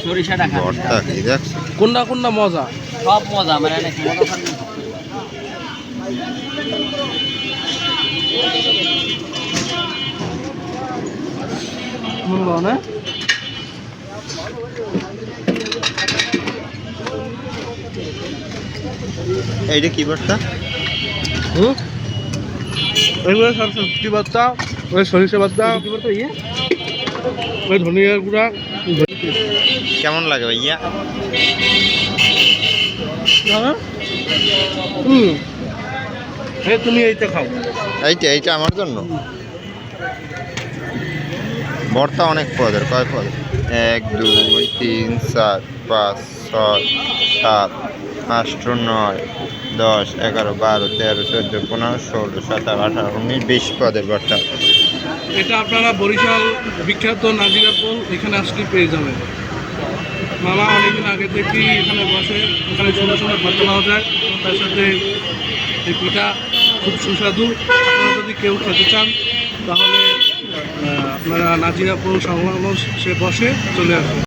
সরিষাটা খান। ভর্তা কি দেখছো? কোনটা কোনটা মজা? সব মজা, আমার অনেক মজা খান। না এইটা কি ভর্তা? এগুলো সব সবজি ভর্তা, ওই সরিষা ভর্তা, কি বলতো ইয়ে? ওই ধনিয়ার গুঁড়া। কেমন লাগে ভাইয়া? তুমি এইটা খাও। এইটা আমার জন্য। ভর্তা অনেক পদের, কয় পদ? 1 2 3 4 5 6 7 8 9 10 11 12 13 14 15 16 17 18 19 20 পদের ভর্তা। এটা আপনারা বরিশাল বিখ্যাত নাজিরা পোল এখানে আসলে পেয়ে যাবেন। মামা অনেকদিন আগে থেকেই এখানে বসে, এখানে সুন্দর সুন্দর ভর্তা পাওয়া যায়। তার সাথে এই পিঠা খুব সুস্বাদু। আপনারা যদি কেউ খেতে চান তাহলে আপনারা নাজিরা পোল সংলগ্ন সে বসে চলে আসুন।